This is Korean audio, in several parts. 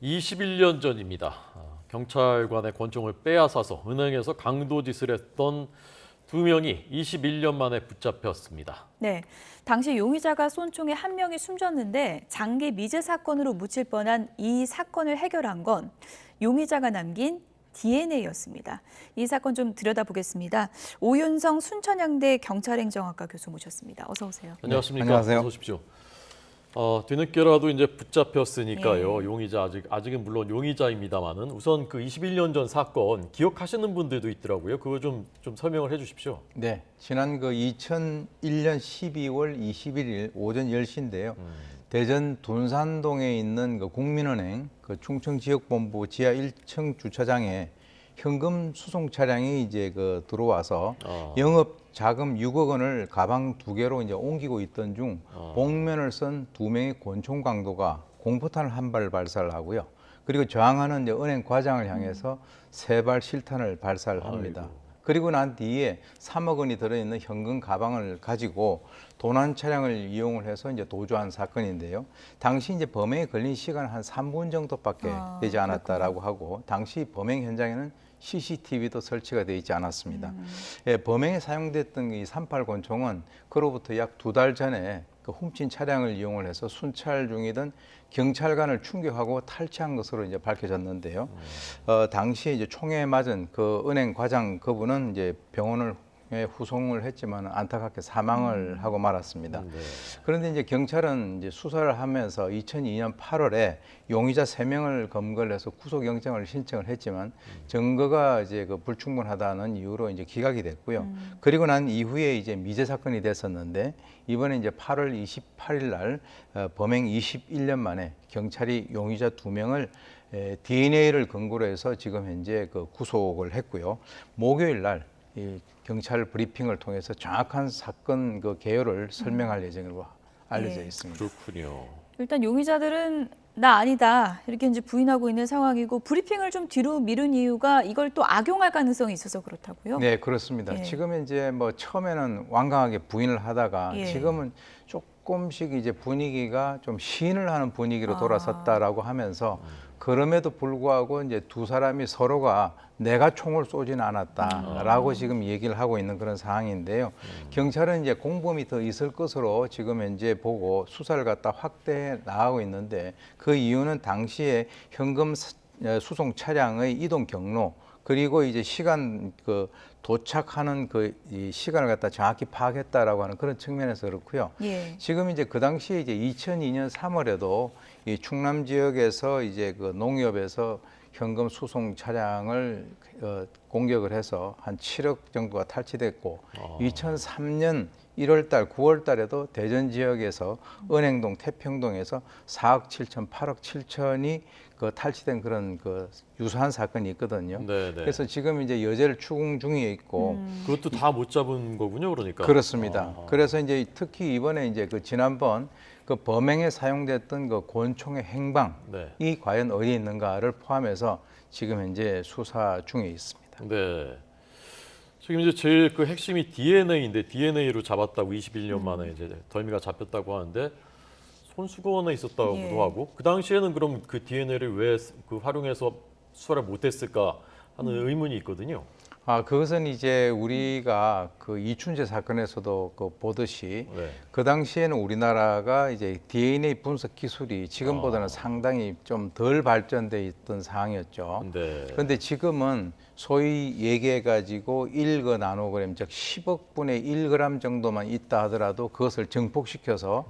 21년 전입니다. 경찰관의 권총을 빼앗아서 은행에서 강도짓을 했던 두 명이 21년 만에 붙잡혔습니다. 네, 당시 용의자가 쏜 총에 한 명이 숨졌는데 장기 미제 사건으로 묻힐 뻔한 이 사건을 해결한 건 용의자가 남긴 DNA였습니다. 이 사건 좀 들여다보겠습니다. 오윤성 순천향대 경찰행정학과 교수 모셨습니다. 어서 오세요. 안녕하십니까? 네, 안녕하세요. 어서 오십시오. 뒤늦게라도 이제 붙잡혔으니까요. 예. 용의자 아직은 물론 용의자입니다만은 우선 그 21년 전 사건 기억하시는 분들도 있더라고요. 그거 좀 설명을 해주십시오. 네, 지난 그 2001년 12월 21일 오전 10시인데요. 대전 둔산동에 있는 그 국민은행 그 충청지역본부 지하 1층 주차장에 현금 수송 차량이 이제 그 들어와서 영업 자금 6억 원을 가방 2개로 이제 옮기고 있던 중 복면을 쓴 2명의 권총 강도가 공포탄을 한 발 발사를 하고요. 그리고 저항하는 이제 은행 과장을 향해서 3발 실탄을 발사를 합니다. 아이고. 그리고 난 뒤에 3억 원이 들어있는 현금 가방을 가지고 도난 차량을 이용을 해서 이제 도주한 사건인데요. 당시 이제 범행에 걸린 시간은 한 3분 정도밖에 되지 않았다라고 하고, 당시 범행 현장에는 CCTV도 설치가 되어 있지 않았습니다. 예, 범행에 사용됐던 이 38 권총은 그로부터 약 2달 전에 그 훔친 차량을 이용을 해서 순찰 중이던 경찰관을 충격하고 탈취한 것으로 이제 밝혀졌는데요. 당시에 이제 총에 맞은 그 은행 과장 그분은 이제 병원을 후송을 했지만 안타깝게 사망을 하고 말았습니다. 네. 그런데 이제 경찰은 이제 수사를 하면서 2002년 8월에 용의자 3명을 검거를 해서 구속영장을 신청을 했지만 증거가 이제 그 불충분하다는 이유로 이제 기각이 됐고요. 그리고 난 이후에 이제 미제 사건이 됐었는데, 이번에 이제 8월 28일 날 범행 21년 만에 경찰이 용의자 2명을 DNA를 근거로 해서 지금 현재 그 구속을 했고요. 목요일 날 이 경찰 브리핑을 통해서 정확한 사건 그 개요를 설명할 예정으로 알려져 있습니다. 그렇군요. 일단 용의자들은 나 아니다 이렇게 이제 부인하고 있는 상황이고, 브리핑을 좀 뒤로 미룬 이유가 이걸 또 악용할 가능성이 있어서 그렇다고요? 네, 그렇습니다. 예. 지금 이제 뭐 처음에는 완강하게 부인을 하다가 예. 지금은 조금씩 이제 분위기가 좀 시인을 하는 분위기로 돌아섰다라고 하면서, 그럼에도 불구하고 이제 두 사람이 서로가 내가 총을 쏘진 않았다라고 지금 얘기를 하고 있는 그런 상황인데요. 경찰은 이제 공범이 더 있을 것으로 지금 현재 보고 수사를 갖다 확대해 나가고 있는데, 그 이유는 당시에 현금 수송 차량의 이동 경로, 그리고 이제 시간 그 도착하는 그 이 시간을 갖다 정확히 파악했다라고 하는 그런 측면에서 그렇고요. 예. 지금 이제 그 당시에 이제 2002년 3월에도 이 충남 지역에서 이제 그 농협에서 현금 수송 차량을 공격을 해서 한 7억 정도가 탈취됐고, 2003년 1월 달, 9월 달에도 대전 지역에서 은행동, 태평동에서 4억 7천, 8억 7천이 그 탈취된 그런 그 유사한 사건이 있거든요. 네네. 그래서 지금 이제 여죄를 추궁 중에 있고, 그것도 다 못 잡은 거군요, 그러니까. 그렇습니다. 그래서 이제 특히 이번에 이제 그 지난번 그 범행에 사용됐던 그 권총의 행방이 네. 과연 어디에 있는가를 포함해서 지금 현재 수사 중에 있습니다. 네. 지금 이제 제일 그 핵심이 DNA인데, DNA로 잡았다고 21년 만에 이제 덜미가 잡혔다고 하는데, 손수건에 있었다고도 예. 하고, 그 당시에는 그럼 그 DNA를 왜 그 활용해서 수사를 못했을까 하는 의문이 있거든요. 그것은 이제 우리가 그 이춘재 사건에서도 그 보듯이 네. 그 당시에는 우리나라가 이제 DNA 분석 기술이 지금보다는 상당히 좀 덜 발전돼 있던 상황이었죠. 네. 그런데 지금은 소위 얘기해가지고 1그 나노그램, 즉 10억 분의 1g 정도만 있다 하더라도 그것을 증폭시켜서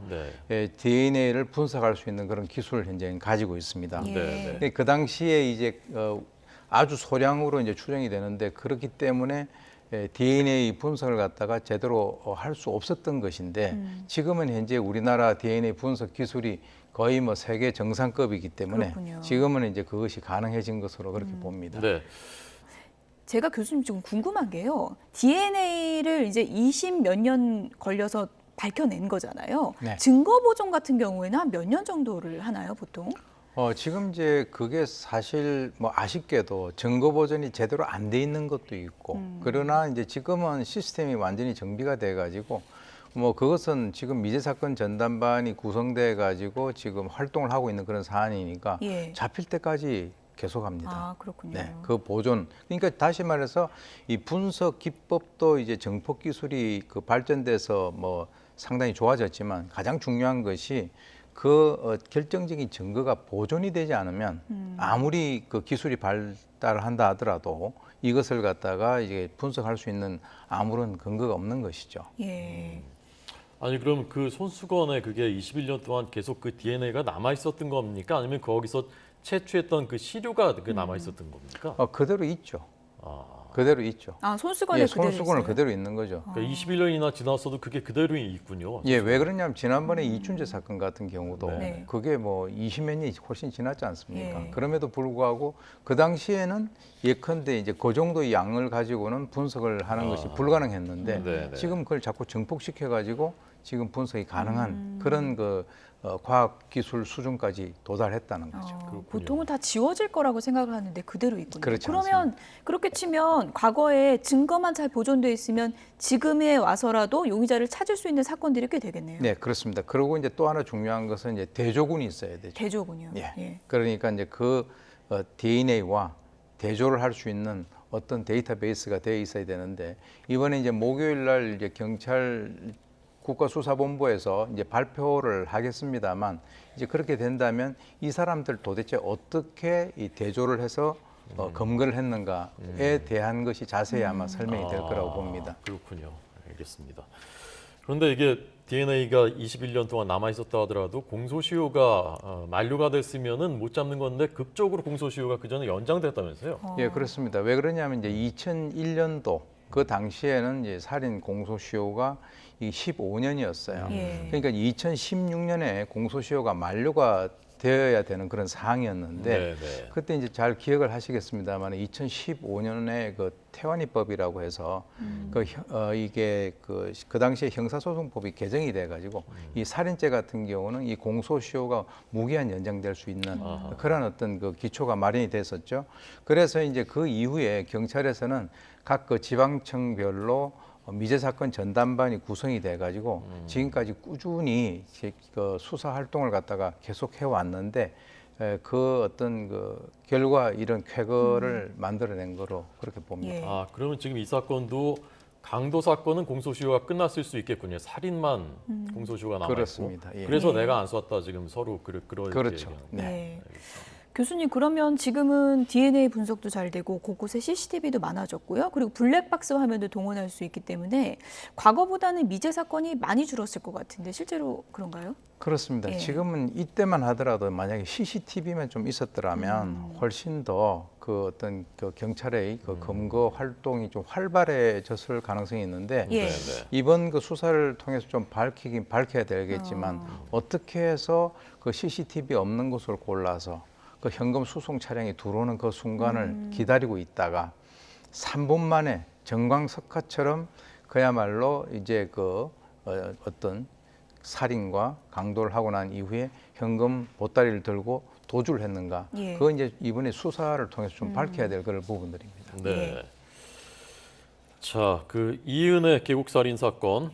네. DNA를 분석할 수 있는 그런 기술을 현재 가지고 있습니다. 예. 네. 근데 그 당시에 이제 아주 소량으로 이제 추정이 되는데, 그렇기 때문에 DNA 분석을 갖다가 제대로 할 수 없었던 것인데, 지금은 현재 우리나라 DNA 분석 기술이 거의 뭐 세계 정상급이기 때문에 그렇군요. 지금은 이제 그것이 가능해진 것으로 그렇게 봅니다. 네. 제가 교수님 좀 궁금한 게요. DNA를 이제 20 몇 년 걸려서 밝혀낸 거잖아요. 네. 증거 보존 같은 경우에는 한 몇 년 정도를 하나요, 보통? 지금 이제 그게 사실 뭐 아쉽게도 증거 보존이 제대로 안 돼 있는 것도 있고, 그러나 이제 지금은 시스템이 완전히 정비가 돼 가지고 뭐 그것은 지금 미제 사건 전담반이 구성돼 가지고 지금 활동을 하고 있는 그런 사안이니까 예. 잡힐 때까지 계속합니다. 아, 그렇군요. 네, 그 보존. 그러니까 다시 말해서 이 분석 기법도 이제 정폭 기술이 그 발전돼서 뭐 상당히 좋아졌지만 가장 중요한 것이 그 결정적인 증거가 보존이 되지 않으면 아무리 그 기술이 발달한다 하더라도 이것을 갖다가 이제 분석할 수 있는 아무런 근거가 없는 것이죠. 예. 아니 그럼 그 손수건에 그게 21년 동안 계속 그 DNA가 남아 있었던 겁니까? 아니면 거기서 채취했던 그 시료가 그 남아 있었던 겁니까? 그대로 있죠. 아, 그대로 있죠. 아, 손수건에 예, 그대로 손수건을 있어요? 그대로 있는 거죠. 그러니까 21년이나 지났어도 그게 그대로 있군요. 예, 왜 그러냐면 지난번에 이춘재 사건 같은 경우도 네. 그게 뭐 20몇 년이 훨씬 지났지 않습니까? 예. 그럼에도 불구하고 그 당시에는 예컨대 이제 그 정도의 양을 가지고는 분석을 하는 것이 불가능했는데 네, 네. 지금 그걸 자꾸 증폭시켜 가지고 지금 분석이 가능한 그런 그 과학 기술 수준까지 도달했다는 거죠. 그렇군요. 보통은 다 지워질 거라고 생각을 하는데 그대로 있군요. 그렇지 그러면 그렇게 치면 과거에 증거만 잘 보존돼 있으면 지금에 와서라도 용의자를 찾을 수 있는 사건들이 꽤 되겠네요. 네, 그렇습니다. 그리고 이제 또 하나 중요한 것은 이제 대조군이 있어야 되죠. 대조군요. 예. 그러니까 이제 그 DNA와 대조를 할 수 있는 어떤 데이터베이스가 되어 있어야 되는데 이번에 이제 목요일 날 이제 경찰 국가수사본부에서 이제 발표를 하겠습니다만 이제 그렇게 된다면 이 사람들 도대체 어떻게 이 대조를 해서 검거를 했는가에 대한 것이 자세히 아마 설명이 될 거라고 봅니다. 그렇군요. 알겠습니다. 그런데 이게 DNA가 21년 동안 남아 있었다 하더라도 공소시효가 만료가 됐으면은 못 잡는 건데 급적으로 공소시효가 그 전에 연장됐다면서요? 예, 그렇습니다. 왜 그러냐면 이제 2001년도 그 당시에는 이제 살인 공소시효가 이 15년이었어요. 예. 그러니까 2016년에 공소시효가 만료가 되어야 되는 그런 사항이었는데 네, 네. 그때 이제 잘 기억을 하시겠습니다만 2015년에 그 태완이법이라고 해서 이게 그 당시에 형사소송법이 개정이 돼가지고 이 살인죄 같은 경우는 이 공소시효가 무기한 연장될 수 있는 그런 어떤 그 기초가 마련이 됐었죠. 그래서 이제 그 이후에 경찰에서는 각 그 지방청별로 미제 사건 전담반이 구성이 돼가지고 지금까지 꾸준히 그 수사 활동을 갖다가 계속 해왔는데 그 어떤 그 결과 이런 쾌거를 만들어낸 거로 그렇게 봅니다. 예. 아, 그러면 지금 이 사건도 강도 사건은 공소시효가 끝났을 수 있겠군요. 살인만 공소시효가 남아 있고. 그렇습니다. 예. 그래서 예. 내가 안 쐈다 지금 서로 그렇게 그렇죠. 얘기하는 네. 네. 교수님, 그러면 지금은 DNA 분석도 잘 되고 곳곳에 CCTV도 많아졌고요. 그리고 블랙박스 화면도 동원할 수 있기 때문에 과거보다는 미제 사건이 많이 줄었을 것 같은데 실제로 그런가요? 그렇습니다. 예. 지금은 이때만 하더라도 만약에 CCTV만 좀 있었더라면 훨씬 더 그 어떤 그 경찰의 그 검거 활동이 좀 활발해졌을 가능성이 있는데 예. 네, 네. 이번 그 수사를 통해서 좀 밝혀야 되겠지만 어떻게 해서 그 CCTV 없는 곳을 골라서 그 현금 수송 차량이 들어오는 그 순간을 기다리고 있다가 3분 만에 정광석화처럼 그야말로 이제 그 어떤 살인과 강도를 하고 난 이후에 현금 보따리를 들고 도주를 했는가? 예. 그건 이제 이번에 수사를 통해서 좀 밝혀야 될 그런 부분들입니다. 네. 예. 자, 그 이은혜 계곡살인 사건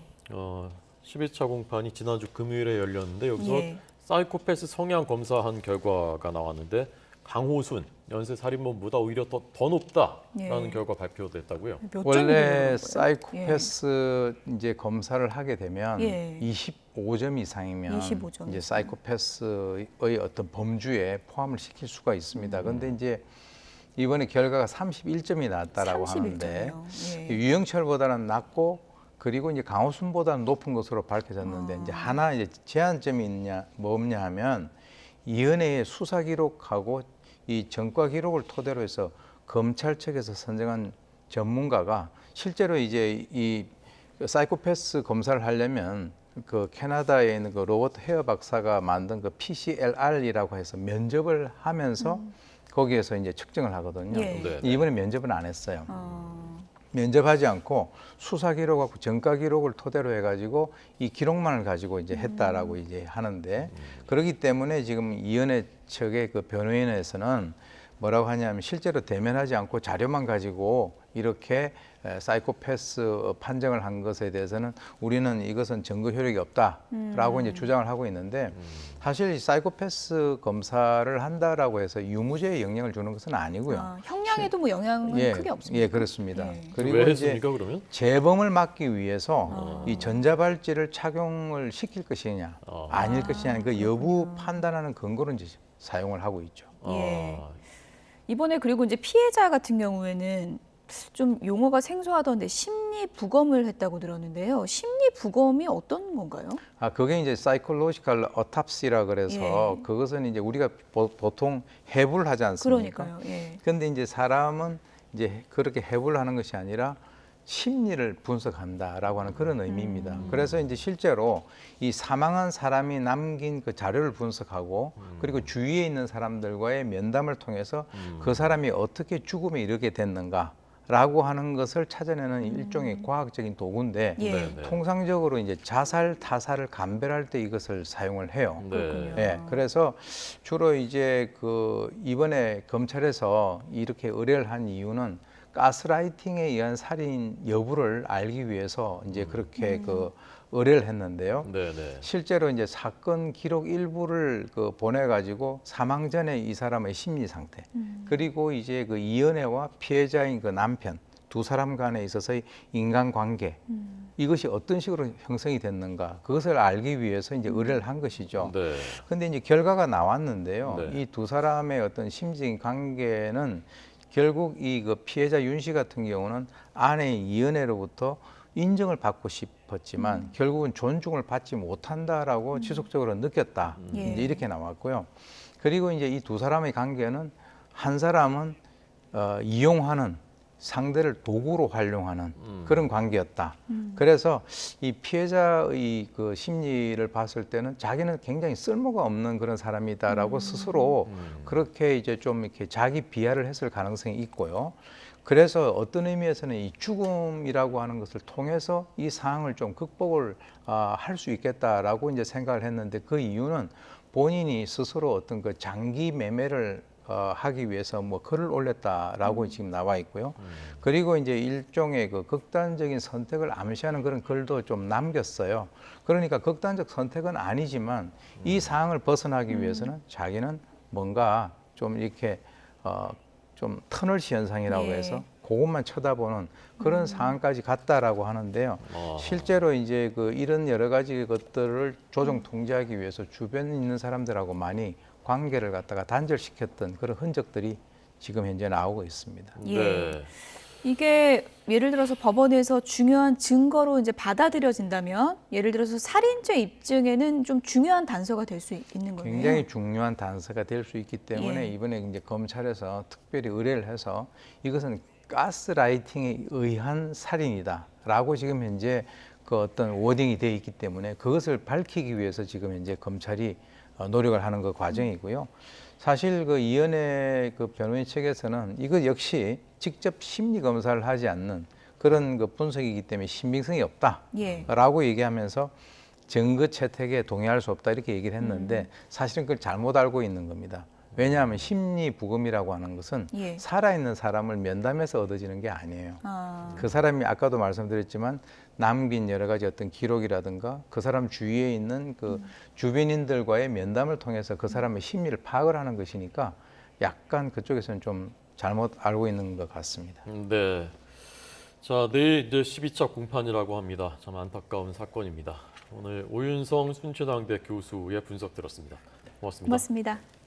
11차 공판이 지난주 금요일에 열렸는데 여기서 예. 사이코패스 성향 검사한 결과가 나왔는데 강호순 연쇄살인범보다 오히려 더 높다라는 예. 결과 발표됐다고요. 몇 원래 점이 되는 거예요? 사이코패스 이제 검사를 하게 되면 예. 25점 이상이면 25점 이제 이상. 사이코패스의 어떤 범주에 포함을 시킬 수가 있습니다. 그런데 이제 이번에 결과가 31점이 나왔다라고 31점이요. 하는데 예. 유영철보다는 낮고 그리고 이제 강호순보다는 높은 것으로 밝혀졌는데 이제 하나 이제 제한점이 있냐 뭐냐 하면 이은혜의 수사 기록하고 이 전과 기록을 토대로 해서 검찰 측에서 선정한 전문가가 실제로 이제 이 사이코패스 검사를 하려면 그 캐나다에 있는 그 로버트 헤어 박사가 만든 그 PCLR이라고 해서 면접을 하면서 거기에서 이제 측정을 하거든요. 예. 네. 이번에 면접은 안 했어요. 어, 면접하지 않고 수사 기록하고 전과 기록을 토대로 해가지고 이 기록만을 가지고 이제 했다라고 이제 하는데 그렇기 때문에 지금 이은혜 측의 그 변호인에서는 뭐라고 하냐면 실제로 대면하지 않고 자료만 가지고 이렇게 사이코패스 판정을 한 것에 대해서는 우리는 이것은 증거 효력이 없다라고 이제 주장을 하고 있는데 사실 사이코패스 검사를 한다라고 해서 유무죄에 영향을 주는 것은 아니고요. 형량에도 뭐 영향은 크게 없습니다. 예, 그렇습니다. 예. 그리고 왜 이제 했습니까 그러면? 재범을 막기 위해서 이 전자발찌를 착용을 시킬 것이냐 아닐 것이냐 그 여부 판단하는 근거로 이제 사용을 하고 있죠. 예. 아, 이번에 그리고 이제 피해자 같은 경우에는 좀 용어가 생소하던데 심리 부검을 했다고 들었는데요. 심리 부검이 어떤 건가요? 그게 이제 psychological autopsy라 그래서 예. 그것은 이제 우리가 보통 해부를 하지 않습니까? 그러니까요. 예. 근데 이제 사람은 이제 그렇게 해부를 하는 것이 아니라 심리를 분석한다라고 하는 그런 의미입니다. 그래서 이제 실제로 이 사망한 사람이 남긴 그 자료를 분석하고 그리고 주위에 있는 사람들과의 면담을 통해서 그 사람이 어떻게 죽음에 이르게 됐는가라고 하는 것을 찾아내는 일종의 과학적인 도구인데 예. 네, 네. 통상적으로 이제 자살, 타살을 감별할 때 이것을 사용을 해요. 그렇군요. 예, 그래서 주로 이제 그 이번에 검찰에서 이렇게 의뢰를 한 이유는 가스라이팅에 의한 살인 여부를 알기 위해서 이제 그렇게 그 의뢰를 했는데요. 네, 네. 실제로 이제 사건 기록 일부를 그 보내가지고 사망 전에 이 사람의 심리 상태, 그리고 이제 그 이연애와 피해자인 그 남편 두 사람 간에 있어서의 인간관계, 이것이 어떤 식으로 형성이 됐는가 그것을 알기 위해서 이제 의뢰를 한 것이죠. 네. 근데 이제 결과가 나왔는데요. 네. 이 두 사람의 어떤 심적인 관계는 결국 이 그 피해자 윤 씨 같은 경우는 아내의 이은혜로부터 인정을 받고 싶었지만 결국은 존중을 받지 못한다라고 지속적으로 느꼈다. 예. 이제 이렇게 나왔고요. 그리고 이제 이 두 사람의 관계는 한 사람은 이용하는 상대를 도구로 활용하는 그런 관계였다. 그래서 이 피해자의 그 심리를 봤을 때는 자기는 굉장히 쓸모가 없는 그런 사람이다라고 스스로 그렇게 이제 좀 이렇게 자기 비하를 했을 가능성이 있고요. 그래서 어떤 의미에서는 이 죽음이라고 하는 것을 통해서 이 상황을 좀 극복을 할 수 있겠다라고 이제 생각을 했는데 그 이유는 본인이 스스로 어떤 그 장기 매매를 하기 위해서 뭐 글을 올렸다라고 지금 나와 있고요. 그리고 이제 일종의 그 극단적인 선택을 암시하는 그런 글도 좀 남겼어요. 그러니까 극단적 선택은 아니지만 이 상황을 벗어나기 위해서는 자기는 뭔가 좀 이렇게 좀 터널시 현상이라고 예. 해서 그것만 쳐다보는 그런 상황까지 갔다라고 하는데요. 실제로 이제 그 이런 여러 가지 것들을 조정 통제하기 위해서 주변에 있는 사람들하고 많이 관계를 갖다가 단절시켰던 그런 흔적들이 지금 현재 나오고 있습니다. 예. 네. 이게 예를 들어서 법원에서 중요한 증거로 이제 받아들여진다면 예를 들어서 살인죄 입증에는 좀 중요한 단서가 될 수 있는 거네요. 굉장히 중요한 단서가 될 수 있기 때문에 예. 이번에 이제 검찰에서 특별히 의뢰를 해서 이것은 가스라이팅에 의한 살인이다라고 지금 현재 그 어떤 워딩이 되어 있기 때문에 그것을 밝히기 위해서 지금 현재 검찰이 노력을 하는 그 과정이고요. 사실 그 이은혜 그 변호인 측에서는 이것 역시 직접 심리 검사를 하지 않는 그런 그 분석이기 때문에 신빙성이 없다라고 예. 얘기하면서 증거 채택에 동의할 수 없다 이렇게 얘기를 했는데 사실은 그걸 잘못 알고 있는 겁니다. 왜냐하면 심리 부검이라고 하는 것은 예. 살아있는 사람을 면담해서 얻어지는 게 아니에요. 아, 그 사람이 아까도 말씀드렸지만 남긴 여러 가지 어떤 기록이라든가 그 사람 주위에 있는 그 주변인들과의 면담을 통해서 그 사람의 심리를 파악을 하는 것이니까 약간 그쪽에서는 좀 잘못 알고 있는 것 같습니다. 네. 자, 내일 이제 12차 공판이라고 합니다. 참 안타까운 사건입니다. 오늘 오윤성 순천향대 교수의 분석 들었습니다. 고맙습니다. 고맙습니다.